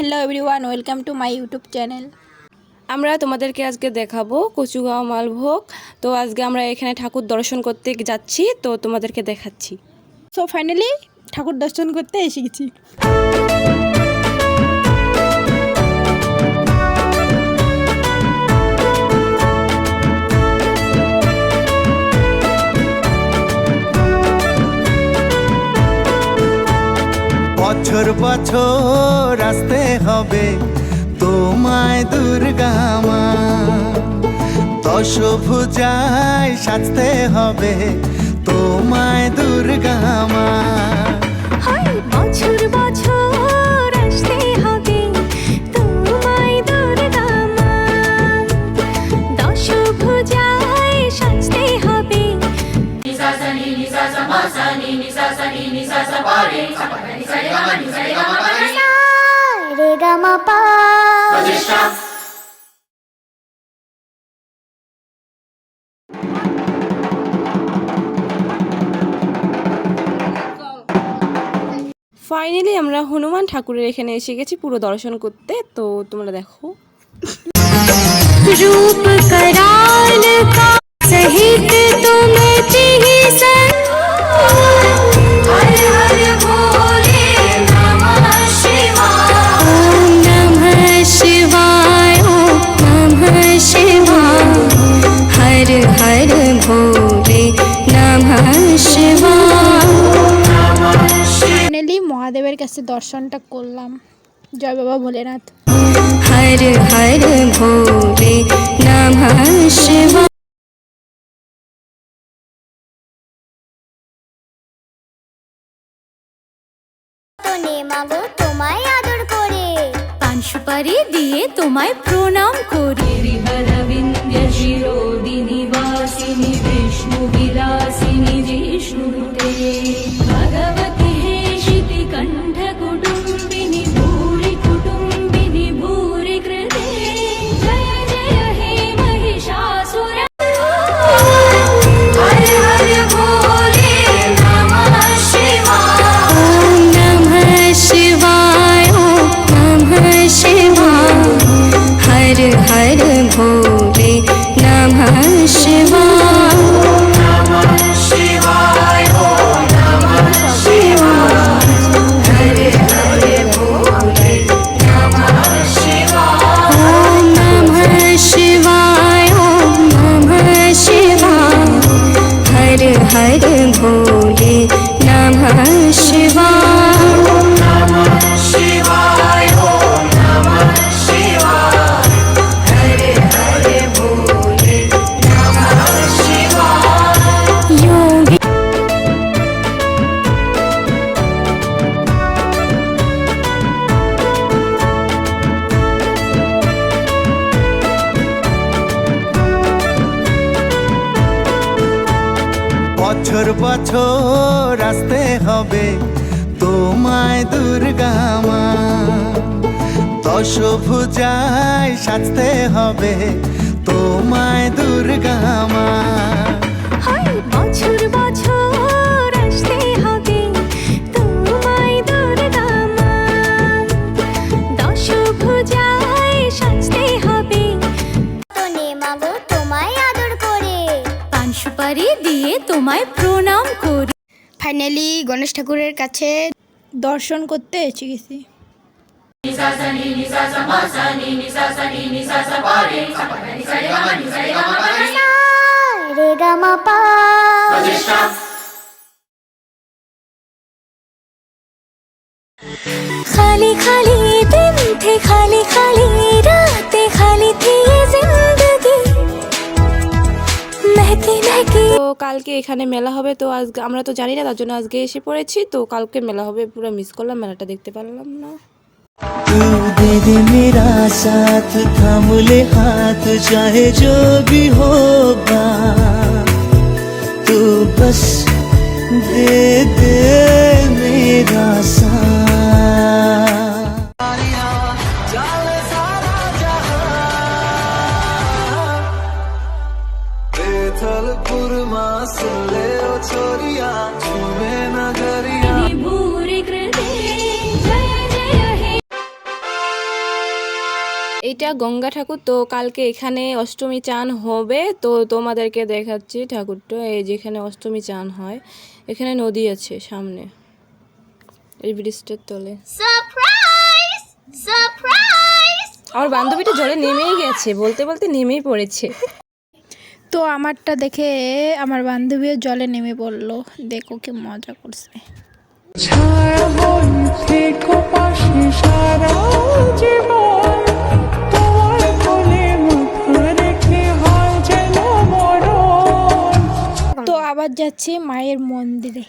Hello everyone, welcome to my YouTube channel. আমরা তোমাদেরকে আজকে দেখাবো কচুগাঁও মালভোগ। তো আজকে আমরা এখানে ঠাকুর দর্শন করতে যাচ্ছি, তো তোমাদেরকে দেখাচ্ছি। সো ফাইনালি ঠাকুর দর্শন করতে এসে গেছি। বছর বছর আসতে হবে তোমায় দুর্গা মা, দশভুজায় সাজতে হবে তোমায় দুর্গা মা। বছর বছর আসতে হবে তোমায় দুর্গা মা, দশভুজায় সাজতে হবে। নিসা সা নি নিসা সা মা সা নি নিসা সা নি নিসা সা পা রে নিসা রে গা মা নিসা রে গা মা পা রে গা মা পা। ফাইনালি আমরা হনুমান ঠাকুরের এখানে এসে গেছি পুরো দর্শন করতে। তো তোমরা দেখো, रूप कराल का सहित तुम्हें चिहि सन, हर हर भोले नमः शिवाय, ओम नमः शिवाय, ओम नमः शिवाय, हर हर भोले नमः शिवाय। ফাইনালি মহাদেবের কাছে দর্শনটা করলাম। জয় বাবা ভোলেনাথ। हर हर भोले नमः शिवाय। মাগো তোমায় আদর করে, পান সুপারি দিয়ে তোমায় প্রণাম করি। হরবিন্দ শিরোদিনী বাসিনী বিষ্ণু বিলাসিনী জিষ্ণুতে, ভগবতী হেশিতি কণ্ঠ কুটুম্বিনী ভূরি কুটুম্বিনী ভূরি কৃতে, জয় জয় হে মহিষাসুর। হর হর ভোলে নমঃ শিবায়, ওম নমঃ শিবায়, ওম নমঃ শিবায়, হর হর ভোলে নমঃ শিবায়। ओम नमः शिवाय, ओम नमः शिवाय, हर हर भोले नमः शिवाय। योगी বছর বছর আসতে হবে তোমায় দুর্গা মা, দশভুজায় সাজতে হবে তোমায় দুর্গা মা। বছর বছর আসতে হবে তোমায় দুর্গা মা, দশভুজায় সাজতে হবে। মাগো তোমায় আদর করে, পান সুপারি দিয়ে তোমায় প্রণাম করি। ফাইনালি গণেশ ঠাকুরের কাছে দর্শন করতে এসে গেছি। নিসা সা নি নিসা সা মা সা নি নিসা সা নি নিসা সা পা রে নিসা রে গা মা নিসা রে গা মা পা রে গা মা পা। खाली खाली दिन थे, खाली खाली रातें, खाली थी ये जिंदगी महकी महकी। তো কালকে এখানে মেলা হবে। তো আজকে আমরা তো জানি না, তার জন্য আজকে এসে পড়েছি। তো কালকে মেলা হবে, পুরো মিস করলাম, মেলাটা দেখতে পারলাম না। तू दे दे मेरा साथ, थाम ले हाथ चाहे जो भी होगा, तू बस दे दे मेरा साथ। बेथलपुर माँ सुन ले ओ छोरिया, छुए न घरिया। भूरी कृते जय जय हे এইটা গঙ্গা ঠাকুর। তো কালকে এখানে অষ্টমী চান হবে, তো তোমাদেরকে দেখাচ্ছি ঠাকুরটা। এই যেখানে অষ্টমী চান হয়, এখানে নদী আছে সামনে, এই ব্রিজটার তলে। Surprise surprise. আমার বান্ধবীটা জলে নেমেই গেছে, বলতে বলতে নেমেই পড়েছে। তো আমারটা দেখে আমার বান্ধবীও জলে নেমে পড়লো, দেখো কি মজা করছে। তো আবার যাচ্ছি মায়ের মন্দিরে।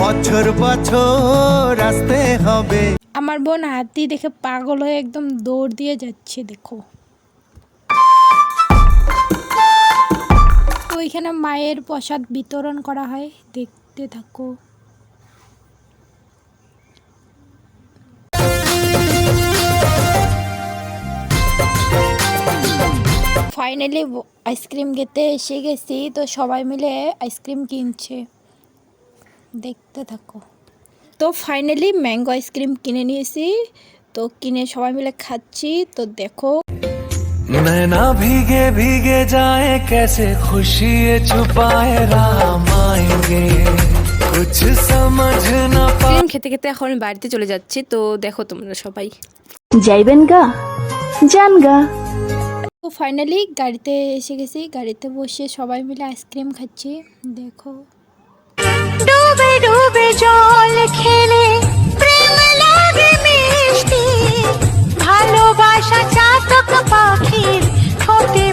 বছর বছর আসতে হবে। আমার বোন হাতি দেখে পাগল হয়ে একদম দৌড় দিয়ে যাচ্ছে, দেখো। তো এখানে মায়ের প্রসাদ বিতরণ করা হয়, দেখতে থাকো। ফাইনালি আইসক্রিম খেতে এসে গেছি, তো সবাই মিলে আইসক্রিম কিনছে, দেখতে থাকো। তো ফাইনালি ম্যাঙ্গো আইসক্রিম কিনে নিয়েছি, তো কিনে সবাই মিলে খাচ্ছি, তো দেখো। नैना भीगे भीगे जाए कैसे खुशी ये छुपाए राम आएंगे कुछ समझ ना पा। আইসক্রিম খেতে খেতে এখন বাড়িতে চলে যাচ্ছি, তো দেখো তোমরা সবাই। যাইবেন গা যান গা। তো ফাইনালি গাড়িতে এসে গেছি, গাড়িতে বসে সবাই মিলে আইসক্রিম খাচ্ছি, দেখো। ডুবে ডুবে জল খেলে প্রেম লাগে মিষ্টি, ভালোবাসা চাতক পাখির ঠোঁটে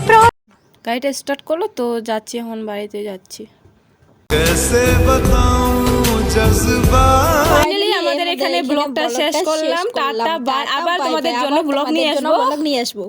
গাড়িটা স্টার্ট করলো, তো যাচ্ছি এখন বাড়িতে যাচ্ছি। कैसे बताऊं जज्बा। ফাইনালি আমাদের এখানে ব্লগটা শেষ করলাম। টাটা বাই, আবার তোমাদের জন্য ব্লগ নিয়ে আসবো।